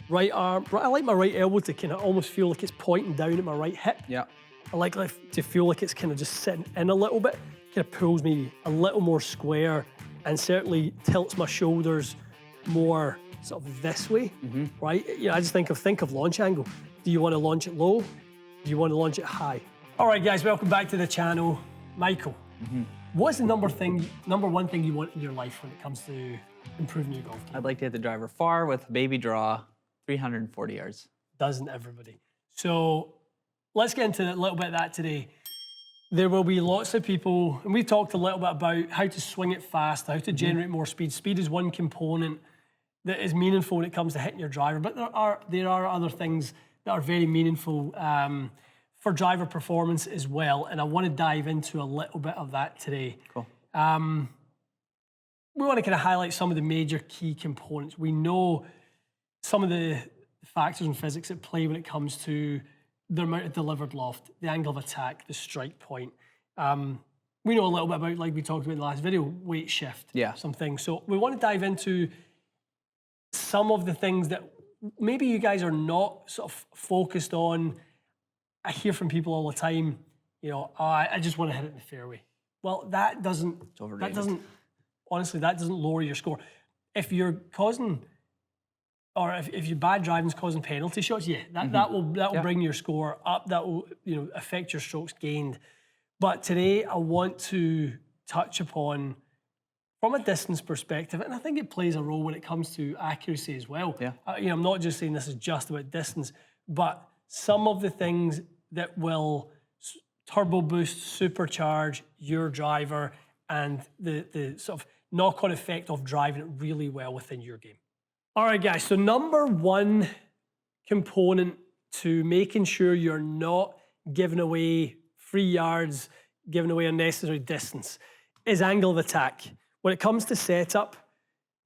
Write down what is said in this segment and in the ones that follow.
right arm, I like my right elbow to kind of almost feel like it's pointing down at my right hip. Yeah. I like to feel like it's kind of just sitting in a little bit, kind of pulls me a little more square and certainly tilts my shoulders more sort of this way, right? You know, I just think of launch angle. Do you want to launch it low? Do you want to launch it high? All right, guys, welcome back to the channel. Michael, what's the number one thing you want in your life when it comes to improving your golf game? I'd like to hit the driver far with baby draw, 340 yards. Doesn't everybody? So let's get into a little bit of that today. There will be lots of people, and we've talked a little bit about how to swing it fast, how to generate more speed. Speed is one component that is meaningful when it comes to hitting your driver, but there are other things that are very meaningful for driver performance as well, and I want to dive into a little bit of that today. Cool. We want to kind of highlight some of the major key components. We know some of the factors in physics at play when it comes to the amount of delivered loft, the angle of attack, the strike point. We know a little bit about, like we talked about in the last video, weight shift, some things. So we want to dive into some of the things that maybe you guys are not sort of focused on. I hear from people all the time, you know, oh, I just want to hit it in the fairway. Well, that doesn't lower your score. If you're causing, or if your bad driving's causing penalty shots, that will bring your score up. That will, you know, affect your strokes gained. But today I want to touch upon, from a distance perspective, and I think it plays a role when it comes to accuracy as well. You know, I'm not just saying this is just about distance, but some of the things that will turbo boost, supercharge your driver, and the sort of knock-on effect of driving it really well within your game. All right, guys, so number one component to making sure you're not giving away free yards, giving away unnecessary distance, is angle of attack. When it comes to setup,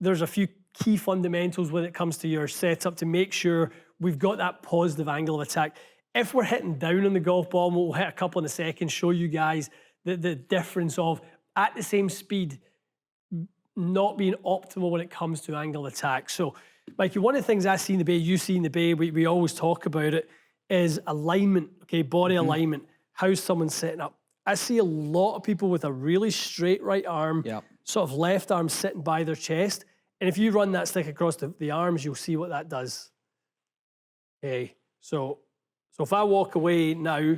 there's a few key fundamentals when it comes to your setup to make sure we've got that positive angle of attack. If we're hitting down on the golf ball, and we'll hit a couple in a second, show you guys the difference of, at the same speed, not being optimal when it comes to angle attack. So, Mikey, one of the things I see in the bay, you see in the bay, we always talk about it, is alignment, okay, body alignment. How's someone setting up? I see a lot of people with a really straight right arm, sort of left arm sitting by their chest, and if you run that stick across the arms, you'll see what that does. Okay, so if I walk away now,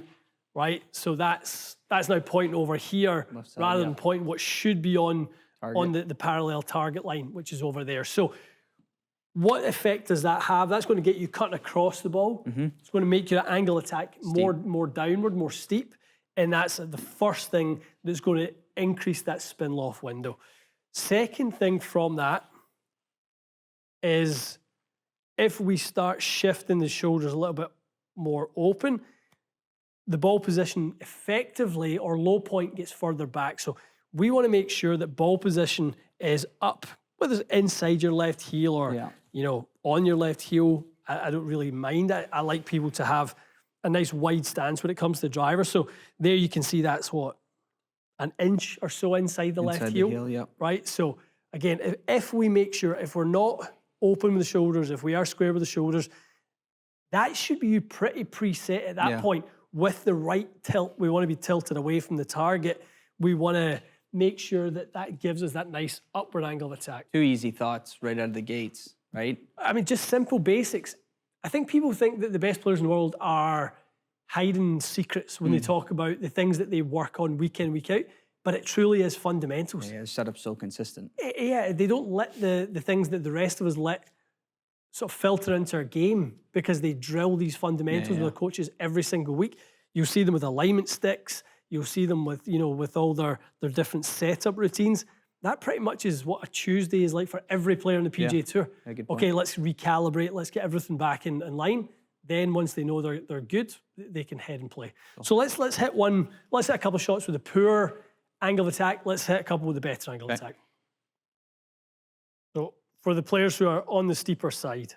right, so that's now pointing over here rather than pointing what should be on the parallel target line, which is over there. So what effect does that have? That's going to get you cutting across the ball. It's going to make your angle attack more downward, more steep, and that's the first thing that's going to increase that spin loft window. Second thing from that is if we start shifting the shoulders a little bit more open, the ball position effectively, or low point, gets further back. So we want to make sure that ball position is up, whether it's inside your left heel or you know, on your left heel. I don't really mind. I like people to have a nice wide stance when it comes to the driver. So there you can see that's what, an inch or so inside the left heel, right? So again, if we make sure, if we're not open with the shoulders, if we are square with the shoulders, that should be pretty preset at that point. With the right tilt, we want to be tilted away from the target. We want to make sure that that gives us that nice upward angle of attack. Two easy thoughts right out of the gates, right? I mean, just simple basics. I think people think that the best players in the world are hiding secrets when they talk about the things that they work on week in, week out, but it truly is fundamentals. Yeah, the setup's so consistent. Yeah, they don't let the things that the rest of us let sort of filter into our game, because they drill these fundamentals with their coaches every single week. You'll see them with alignment sticks. You'll see them with, you know, with all their different setup routines. That pretty much is what a Tuesday is like for every player on the PGA Tour. Okay, let's recalibrate. Let's get everything back in line. Then once they know they're good, they can head and play. So let's hit one. Let's hit a couple of shots with a poor angle of attack. Let's hit a couple with a better angle of attack. So for the players who are on the steeper side.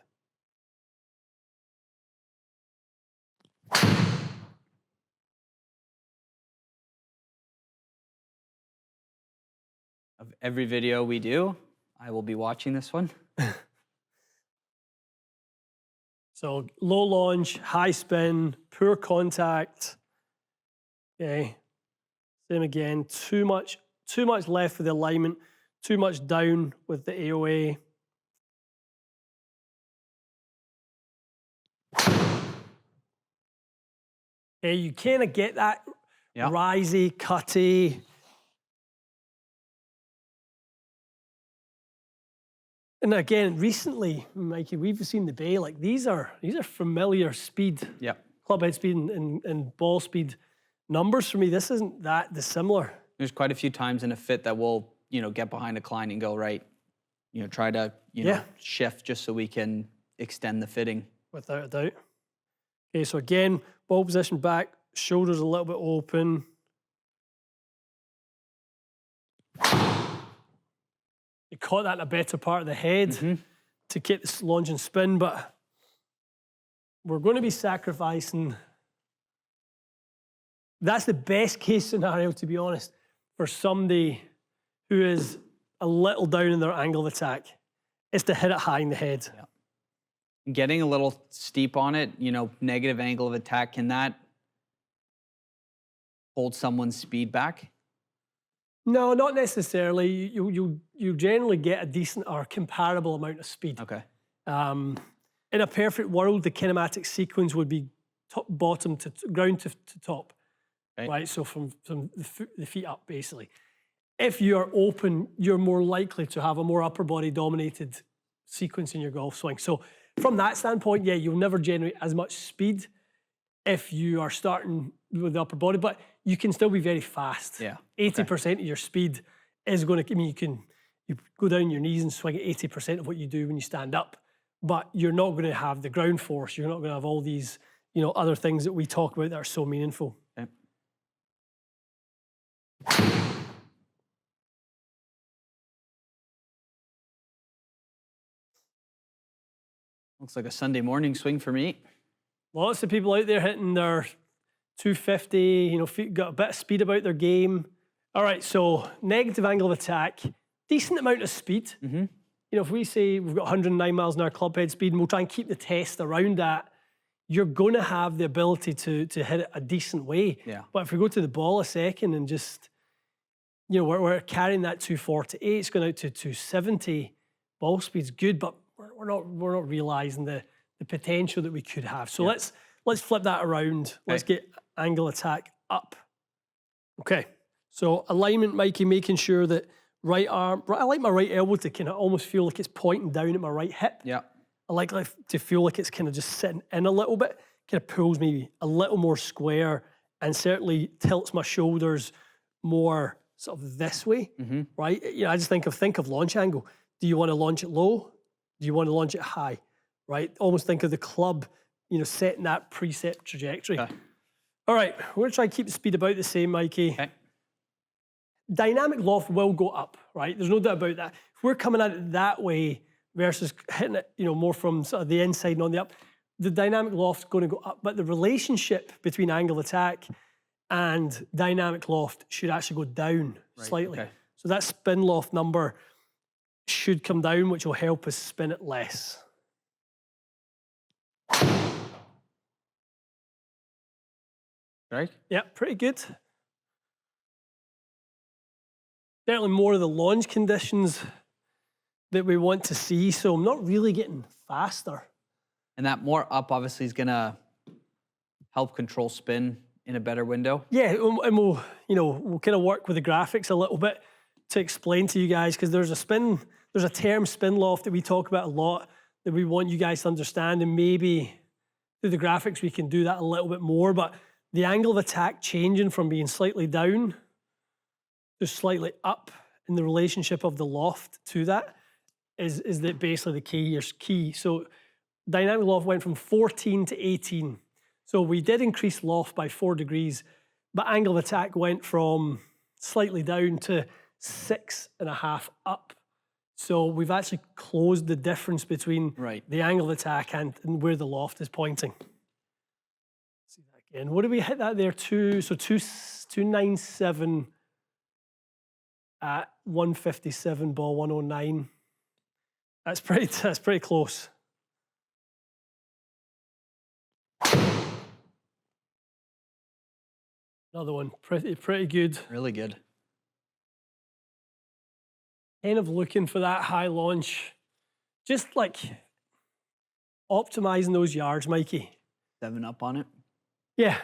Of every video we do, I will be watching this one. So low launch, high spin, poor contact. Okay. Same again. Too much left with the alignment, too much down with the AOA. Okay, you kind of get that risey, cutty. And again, recently, Mikey, we've seen the Bay, like these are familiar speed, clubhead speed and ball speed numbers for me. This isn't that dissimilar. There's quite a few times in a fit that we'll, get behind a client and go, right, try to, shift just so we can extend the fitting. Without a doubt. Okay, so again, ball position back, shoulders a little bit open. You caught that in a better part of the head to get this launch and spin, but we're going to be sacrificing. That's the best case scenario, to be honest, for somebody who is a little down in their angle of attack, is to hit it high in the head. Yeah. Getting a little steep on it, negative angle of attack, can that hold someone's speed back? No, not necessarily. You generally get a decent or comparable amount of speed. Okay. In a perfect world, the kinematic sequence would be bottom to ground to top, right? So from the feet up, basically. If you're open, you're more likely to have a more upper body dominated sequence in your golf swing. So from that standpoint, yeah, you'll never generate as much speed if you are starting with the upper body, but you can still be very fast. Yeah. 80% of your speed is going to, you go down your knees and swing at 80% of what you do when you stand up, but you're not going to have the ground force. You're not going to have all these, other things that we talk about that are so meaningful. Okay. Looks like a Sunday morning swing for me. Lots of people out there hitting their 250, got a bit of speed about their game. All right, so negative angle of attack, decent amount of speed. If we say we've got 109 miles an hour club head speed and we'll try and keep the test around that, you're going to have the ability to hit it a decent way. Yeah. But if we go to the ball a second and just, we're carrying that 248, it's going out to 270. Ball speed's good, but we're not realizing the potential that we could have. So let's flip that around. Let's get angle attack up. Okay. So alignment, Mikey, making sure that right arm, I like my right elbow to kind of almost feel like it's pointing down at my right hip. Yeah. I like to feel like it's kind of just sitting in a little bit, kind of pulls me a little more square and certainly tilts my shoulders more sort of this way, right? I just think of launch angle. Do you want to launch it low? Do you want to launch it high, right? Almost think of the club, setting that preset trajectory. Okay. All right, we're going to try and keep the speed about the same, Mikey. Okay. Dynamic loft will go up, right? There's no doubt about that. If we're coming at it that way versus hitting it, more from sort of the inside and on the up, the dynamic loft's going to go up. But the relationship between angle attack and dynamic loft should actually go down slightly. Okay. So that spin loft number should come down, which will help us spin it less. Right? Yeah, pretty good. Certainly more of the launch conditions that we want to see, so I'm not really getting faster. And that more up obviously is going to help control spin in a better window. Yeah, and we'll kind of work with the graphics a little bit to explain to you guys, because there's a term spin loft that we talk about a lot that we want you guys to understand, and maybe through the graphics we can do that a little bit more, but the angle of attack changing from being slightly down to slightly up in the relationship of the loft to that is basically the key. So dynamic loft went from 14 to 18. So we did increase loft by 4 degrees, but angle of attack went from slightly down to 6.5 up. So we've actually closed the difference between the angle of attack and where the loft is pointing. Let's see that again. What did we hit that there? 297 at 157, ball 109. That's pretty close. Another one, pretty good. Really good. Kind of looking for that high launch. Just like optimizing those yards, Mikey. 7 up on it. Yeah,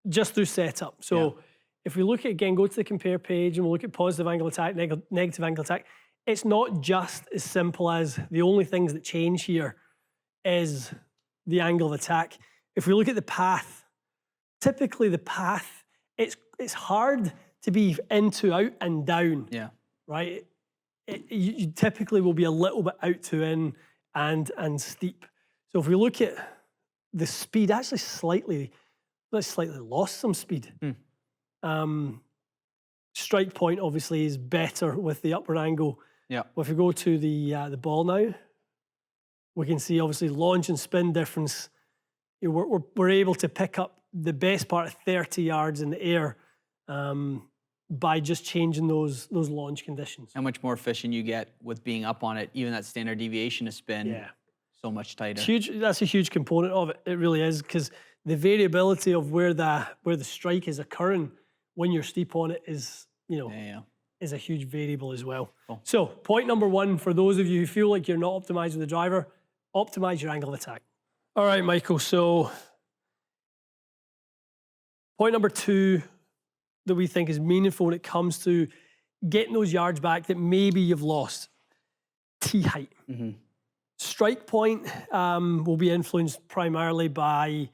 just through setup. So Yeah. if we look at, again, go to the compare page and we'll look at positive angle attack, negative angle attack, it's not just as simple as the only things that change here is the angle of attack. If we look at the path, typically the path, it's hard to be into, out, and down. Yeah. Right? You typically will be a little bit out to in and steep. So if we look at the speed, actually slightly lost some speed. Strike point obviously is better with the upward angle. Yeah. Well, if we go to the ball now, we can see obviously launch and spin difference. You know, we're able to pick up the best part of 30 yards in the air by just changing those launch conditions. How much more efficient you get with being up on it, even that standard deviation of spin, so much tighter. Huge. That's a huge component of it. It really is, because the variability of where the strike is occurring when you're steep on it is, you know, is a huge variable as well. Cool. So point number one, for those of you who feel like you're not optimized with the driver, optimize your angle of attack. All right, Michael, so point number two that we think is meaningful when it comes to getting those yards back that maybe you've lost, tee height. Strike point will be influenced primarily by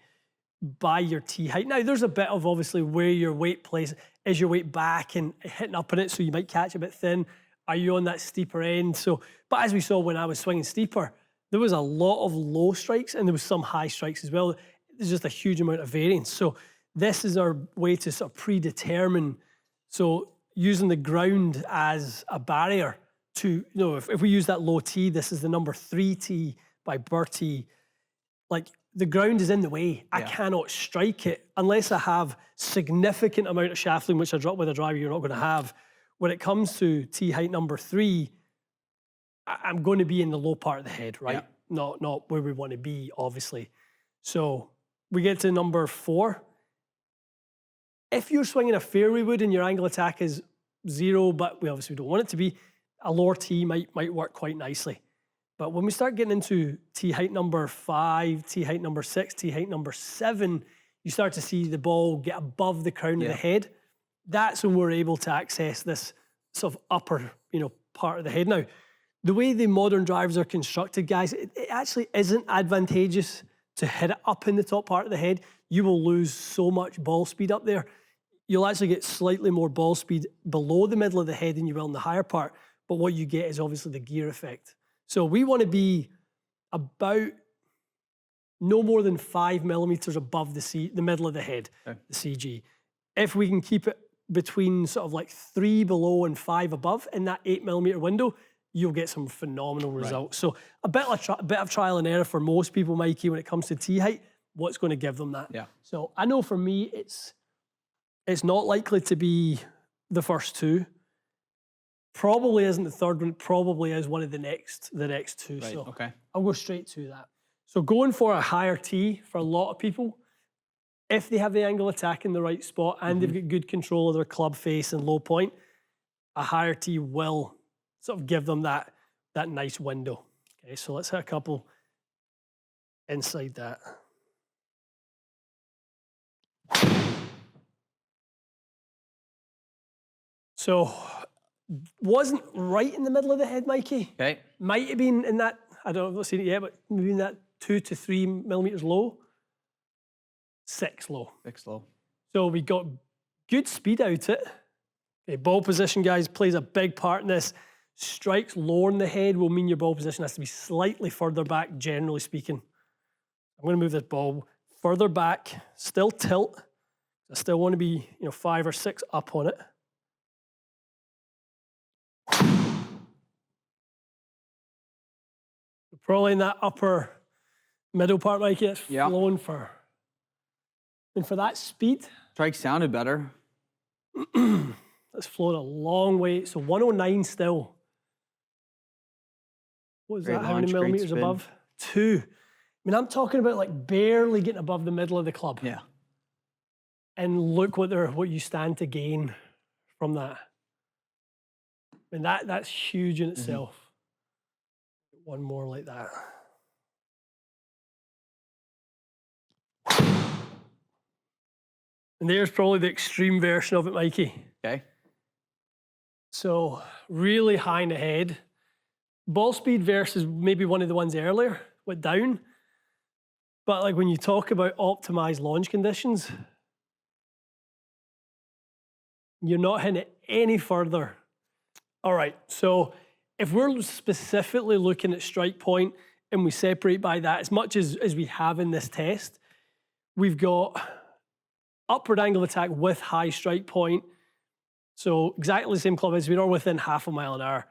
your tee height. Now, there's a bit of obviously where your weight plays. Is your weight back and hitting up on it, so you might catch a bit thin? Are you on that steeper end? So, but as we saw when I was swinging steeper, there was a lot of low strikes and there was some high strikes as well. There's just a huge amount of variance. So this is our way to sort of predetermine. So using the ground as a barrier to, you know, if we use that low tee, this is the number 3 tee by Bertie. Like, the ground is in the way. I cannot strike it unless I have significant amount of shaft lean, which I drop with a driver you're not going to have. When it comes to tee height number 3, I'm going to be in the low part of the head, right? Not where we want to be, obviously. So we get to number 4. If you're swinging a fairway wood and your angle attack is 0, but we obviously don't want it to be, a lower tee might work quite nicely. But when we start getting into tee height number 5, tee height number 6, tee height number 7, you start to see the ball get above the crown of the head. That's when we're able to access this sort of upper, you know, part of the head. Now, the way the modern drivers are constructed, guys, it actually isn't advantageous to hit it up in the top part of the head. You will lose so much ball speed up there. You'll actually get slightly more ball speed below the middle of the head than you will in the higher part. But what you get is obviously the gear effect. So we want to be about no more than 5 millimeters above the middle of the head, the CG. If we can keep it between sort of like 3 below and 5 above in that 8 millimeter window, you'll get some phenomenal results. So a bit of trial and error for most people, Mikey, when it comes to tee height. What's going to give them that? So I know for me, it's not likely to be the first 2. Probably isn't the third one. Probably is one of the next 2. Right, So okay. I'll go straight to that. So going for a higher tee for a lot of people, if they have the angle attack in the right spot and they've got good control of their club face and low point, a higher tee will sort of give them that nice window. Okay, so let's hit a couple inside that. So wasn't right in the middle of the head, Mikey. Okay. Might have been in that, I don't know, I've not seen it yet, but maybe in that 2 to 3 millimeters low. 6 low. 6 low. So we got good speed out it. Okay, ball position, guys, plays a big part in this. Strikes lower in the head will mean your ball position has to be slightly further back, generally speaking. I'm going to move this ball further back, still tilt. I still want to be, 5 or 6 up on it. Probably in that upper middle part, Mikey, it's flowing for. And for that speed. Strike sounded better. It's flowing a long way. So 109 still. What was that? How many millimeters above? 2. I mean, I'm talking about like barely getting above the middle of the club. Yeah. And look what you stand to gain from that. And that's huge in itself. One more like that. And there's probably the extreme version of it, Mikey. Okay. So really high in the head. Ball speed versus maybe one of the ones earlier went down. But like when you talk about optimized launch conditions, you're not hitting it any further. All right, so if we're specifically looking at strike point and we separate by that as much as we have in this test, we've got upward angle of attack with high strike point. So exactly the same club as we are within half a mile an hour.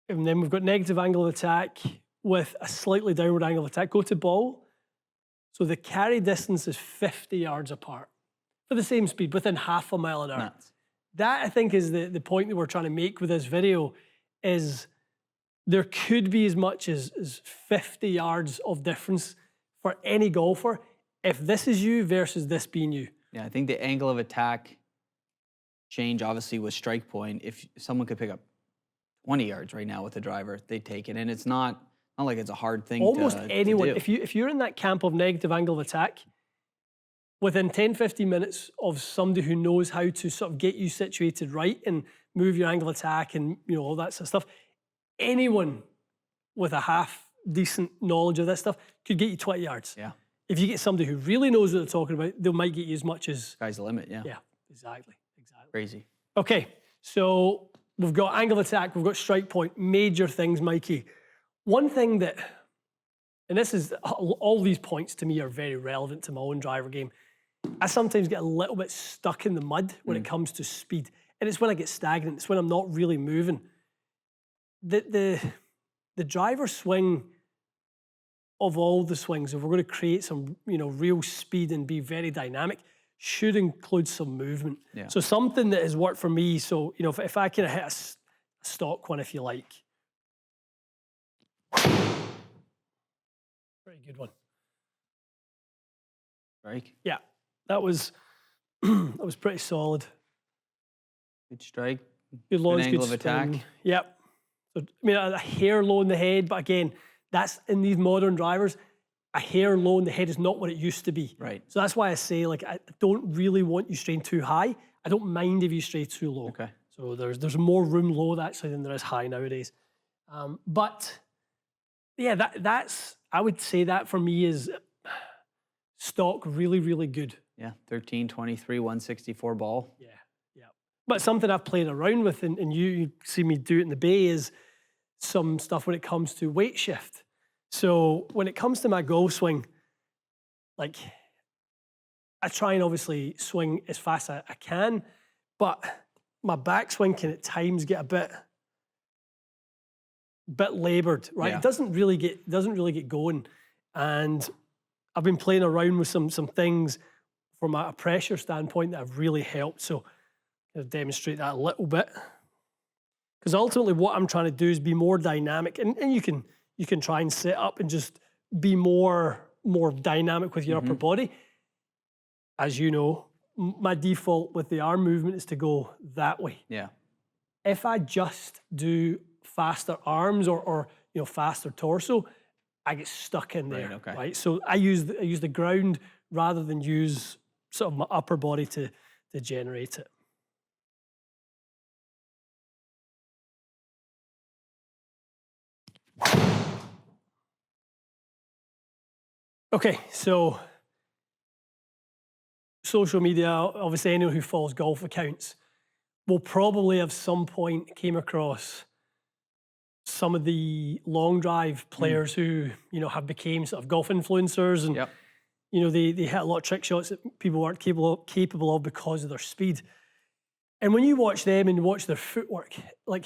And then we've got negative angle of attack with a slightly downward angle of attack. Go to ball. So the carry distance is 50 yards apart for the same speed within half a mile an hour. Nuts. That, I think, is the point that we're trying to make with this video, is there could be as much as 50 yards of difference for any golfer if this is you versus this being you. Yeah, I think the angle of attack change, obviously, with strike point. If someone could pick up 20 yards right now with a driver, they'd take it. And it's not like it's a hard thing Almost anyone, to do. if you're in that camp of negative angle of attack, within 10, 15 minutes of somebody who knows how to sort of get you situated right and move your angle of attack and all that sort of stuff, anyone with a half decent knowledge of this stuff could get you 20 yards. Yeah. If you get somebody who really knows what they're talking about, they might get you as much as... Sky's the limit, yeah. Yeah, exactly. Crazy. Okay, so we've got angle of attack, we've got strike point, major things, Mikey. One thing that, and this is, all these points to me are very relevant to my own driver game. I sometimes get a little bit stuck in the mud when it comes to speed. And it's when I get stagnant, it's when I'm not really moving. The driver swing of all the swings, if we're going to create some real speed and be very dynamic, should include some movement. Yeah. So something that has worked for me, so if I can hit a stock one, if you like. Very good one. Strike. Yeah, that was that was pretty solid. Good strike. Good launch, angle good of attack. spin. Yep. So, I mean, a hair low in the head, but again, that's in these modern drivers. A hair low in the head is not what it used to be. Right. So that's why I say, like, I don't really want you straying too high. I don't mind if you stray too low. Okay. So there's more room low actually than there is high nowadays. But yeah, that's I would say that for me is stock really, really good. Yeah, 13, 23, 164 ball. Yeah, yeah. But something I've played around with, and you see me do it in the bay, is some stuff when it comes to weight shift. So when it comes to my golf swing, like I try and obviously swing as fast as I can, but my backswing can at times get a bit labored, right? Yeah. It doesn't really get going. And I've been playing around with some things from a pressure standpoint that have really helped. So I'll demonstrate that a little bit. Because ultimately what I'm trying to do is be more dynamic, and you can try and set up and just be more dynamic with your upper body. As you know, my default with the arm movement is to go that way. Yeah. If I just do faster arms or faster torso, I get stuck in there, Right, okay. right? So I use the ground rather than use sort of my upper body to generate it. Okay, so social media, obviously anyone who follows golf accounts will probably have some point came across some of the long drive players who, have became sort of golf influencers, and, Yep. they hit a lot of trick shots that people aren't capable of because of their speed. And when you watch them and you watch their footwork, like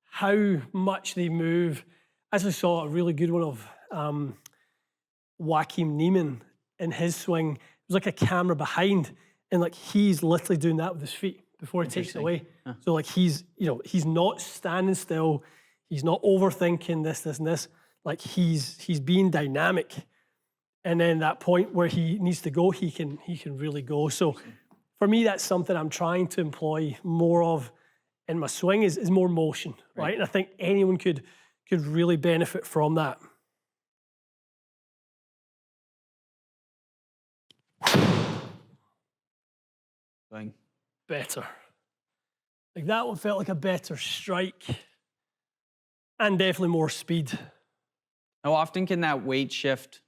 how much they move, as I saw a really good one of Joaquin Niemann in his swing. It was like a camera behind, and like he's literally doing that with his feet before he takes it away. Huh. So like he's not standing still, he's not overthinking this and this. Like he's being dynamic, and then that point where he needs to go, he can really go. So for me, that's something I'm trying to employ more of in my swing is more motion, right? And I think anyone could really benefit from that. Swing. Better. Like that one felt like a better strike and definitely more speed. How often can that weight shift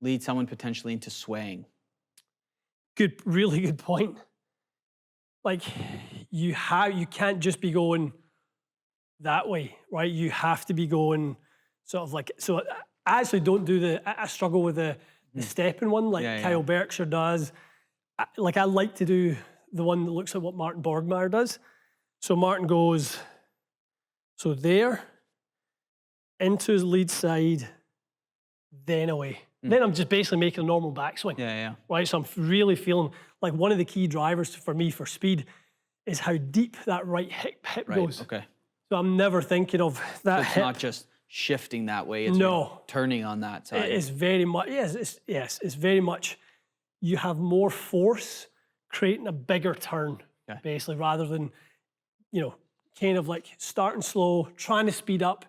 lead someone potentially into swaying? Really good point. Like you can't just be going that way, right? You have to be going sort of like, so I actually don't do I struggle with the stepping one like Kyle Berkshire does. I like to do the one that looks at what Martin Borgmeyer does. So Martin goes, so there, into his lead side, then away. Then I'm just basically making a normal backswing. Right, so I'm really feeling like one of the key drivers for me for speed is how deep that right hip goes. Okay. So I'm never thinking of that. So it's not just shifting that way. It's turning on that side. It's very much it's very much. You have more force creating a bigger turn, basically, rather than kind of like starting slow, trying to speed up.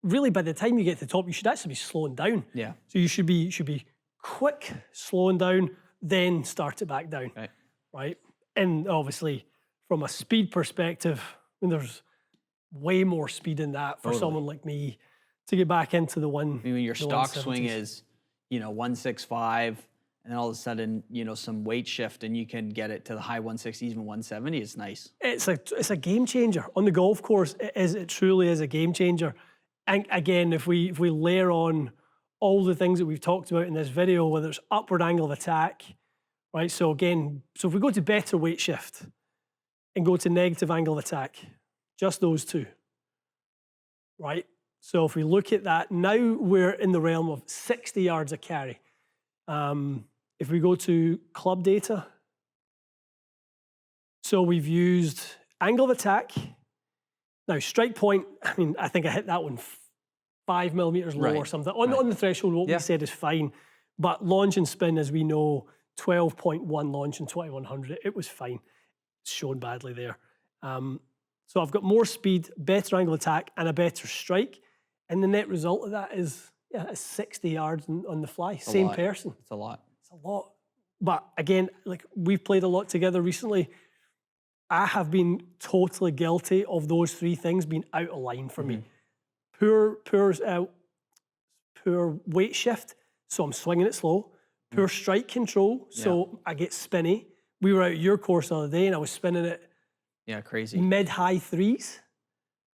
Really, by the time you get to the top, you should actually be slowing down. Yeah. So you should be quick, slowing down, then start it back down. Right. And obviously, from a speed perspective, there's way more speed in that for someone like me to get back into the one. I mean, your stock swing is, 165, and then all of a sudden, some weight shift, and you can get it to the high 160s, even 170. It's nice. It's a game changer on the golf course. It truly is a game changer. And again, if we layer on all the things that we've talked about in this video, whether it's upward angle of attack, right? So again, if we go to better weight shift and go to negative angle of attack, just those two, right? So if we look at that, now we're in the realm of 60 yards of carry. If we go to club data, so we've used angle of attack. Now, strike point, I think I hit that one 5 millimeters low or something. On the threshold, what we said is fine. But launch and spin, as we know, 12.1 launch and 2100, it was fine. It's shown badly there. So I've got more speed, better angle attack, and a better strike. And the net result of that is, it's 60 yards on the fly. Same person. It's a lot. It's a lot. But again, like we've played a lot together recently. I have been totally guilty of those three things being out of line for me. Poor weight shift, so I'm swinging it slow. Poor strike control, so I get spinny. We were out at your course the other day, and I was spinning it. Crazy. Mid-high threes.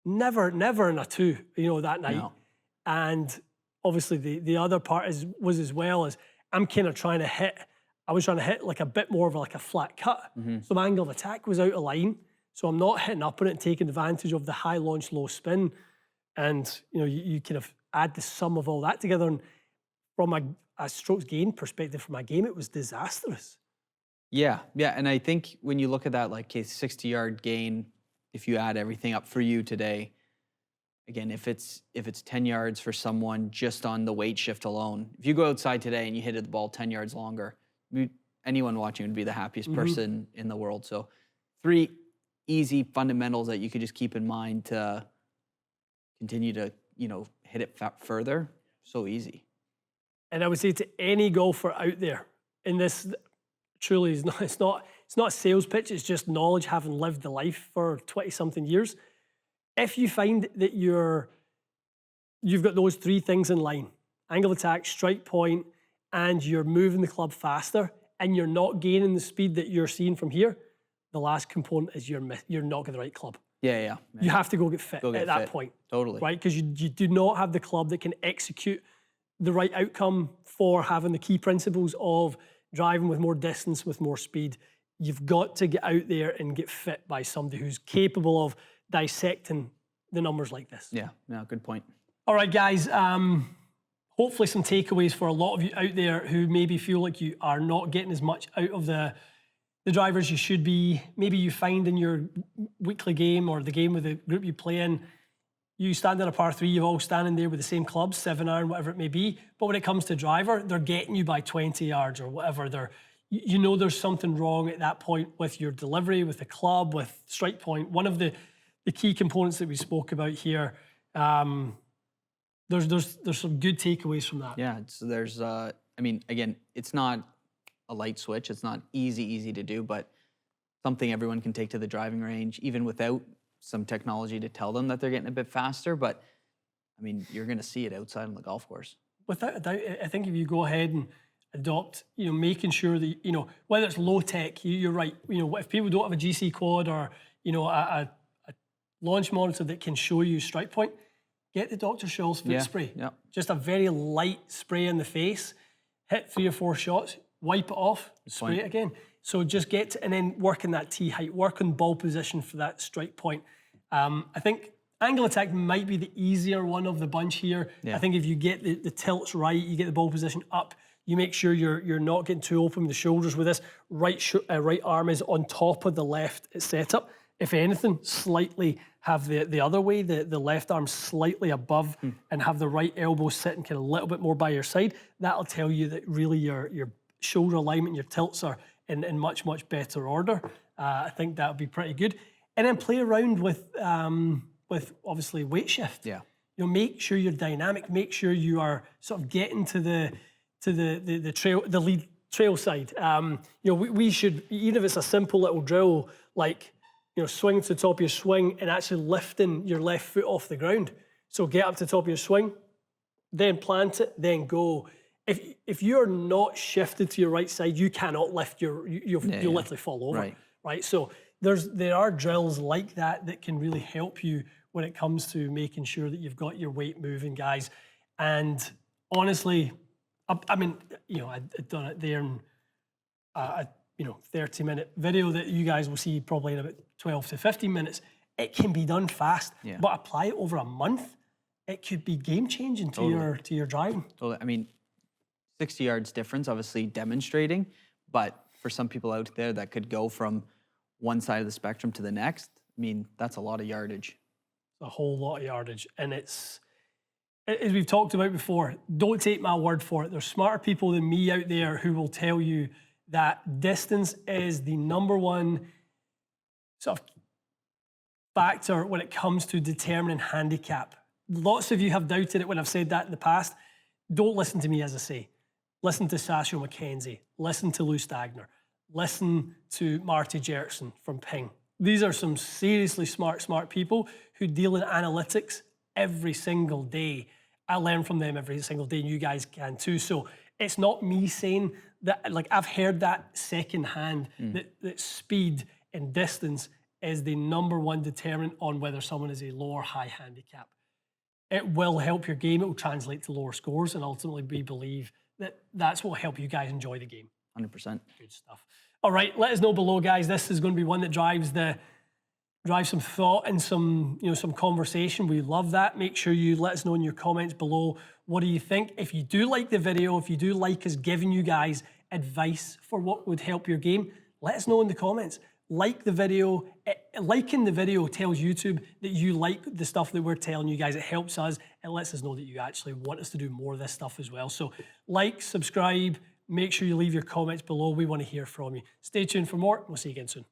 Never in a two, that night. No. And obviously the other part was as well as I'm kind of trying to hit. I was trying to hit like a bit more of like a flat cut. So my angle of attack was out of line. So I'm not hitting up on it and taking advantage of the high launch, low spin. And, you kind of add the sum of all that together. And from a strokes gain perspective for my game, it was disastrous. Yeah. And I think when you look at that, like a 60-yard gain, if you add everything up for you today, again, if it's 10 yards for someone just on the weight shift alone, if you go outside today and you hit the ball 10 yards longer, anyone watching would be the happiest person in the world. So 3 easy fundamentals that you could just keep in mind to continue to, hit it further. So easy. And I would say to any golfer out there, in this truly is not, it's not a sales pitch, it's just knowledge, having lived the life for 20-something years. If you find that you've got those 3 things in line, angle of attack, strike point, and you're moving the club faster, and you're not gaining the speed that you're seeing from here, the last component is you're not got the right club. Yeah. You have to go get fit at that point. Totally. Right? Because you do not have the club that can execute the right outcome for having the key principles of driving with more distance, with more speed. You've got to get out there and get fit by somebody who's capable of dissecting the numbers like this. Yeah, good point. All right, guys. Hopefully some takeaways for a lot of you out there who maybe feel like you are not getting as much out of the drivers you should be. Maybe you find in your weekly game or the game with the group you play in, you stand on a par 3, you're all standing there with the same clubs, 7-iron, whatever it may be. But when it comes to driver, they're getting you by 20 yards or whatever. you know there's something wrong at that point with your delivery, with the club, with strike point. One of the key components that we spoke about here, there's some good takeaways from that. Yeah, so there's, I mean, again, it's not a light switch. It's not easy to do, but something everyone can take to the driving range, even without some technology to tell them that they're getting a bit faster. But I mean, you're going to see it outside on the golf course. Without a doubt, I think if you go ahead and adopt, making sure that, whether it's low tech, you're right. If people don't have a GC quad or, a launch monitor that can show you strike point, get the Dr. Scholl's foot spray. Yeah. Just a very light spray in the face, hit 3 or 4 shots, wipe it off, spray it again. So just and then work in that tee height, work on ball position for that strike point. I think angle attack might be the easier one of the bunch here. Yeah. I think if you get the tilts right, you get the ball position up, you make sure you're not getting too open with the shoulders with this. Right arm is on top of the left setup. If anything, slightly have the other way, the left arm slightly above and have the right elbow sitting kind of a little bit more by your side. That'll tell you that really your shoulder alignment, your tilts are in much better order. I think that would be pretty good. And then play around with obviously weight shift. Yeah. Make sure you're dynamic. Make sure you are sort of getting to the lead trail side. We should, even if it's a simple little drill like swing to the top of your swing and actually lifting your left foot off the ground. So get up to the top of your swing, then plant it, then go. If you're not shifted to your right side, you cannot lift you'll literally fall over. Right. So there are drills like that can really help you when it comes to making sure that you've got your weight moving, guys. And honestly, I mean, I'd done it there in a 30-minute video that you guys will see probably in about 12 to 15 minutes. It can be done fast, but apply it over a month. It could be game-changing to your driving. Totally. I mean, 60 yards difference, obviously demonstrating, but for some people out there that could go from one side of the spectrum to the next, I mean, that's a lot of yardage. A whole lot of yardage. And it's, as we've talked about before, don't take my word for it. There's smarter people than me out there who will tell you that distance is the #1 sort of factor when it comes to determining handicap. Lots of you have doubted it when I've said that in the past. Don't listen to me as I say. Listen to Sasho McKenzie. Listen to Lou Stagner. Listen to Marty Jertson from Ping. These are some seriously smart people who deal in analytics every single day. I learn from them every single day, and you guys can too. So it's not me saying that, like I've heard that secondhand, that speed and distance is the #1 determinant on whether someone is a low or high handicap. It will help your game. It will translate to lower scores, and ultimately we believe that that's what will help you guys enjoy the game. 100%. Good stuff. All right, let us know below, guys. This is going to be one that drives some thought and some conversation. We love that. Make sure you let us know in your comments below. What do you think? If you do like the video, if you do like us giving you guys advice for what would help your game, let us know in the comments. Like the video. Liking the video tells YouTube that you like the stuff that we're telling you guys. It helps us. It lets us know that you actually want us to do more of this stuff as well. So like, subscribe, make sure you leave your comments below. We want to hear from you. Stay tuned for more. We'll see you again soon.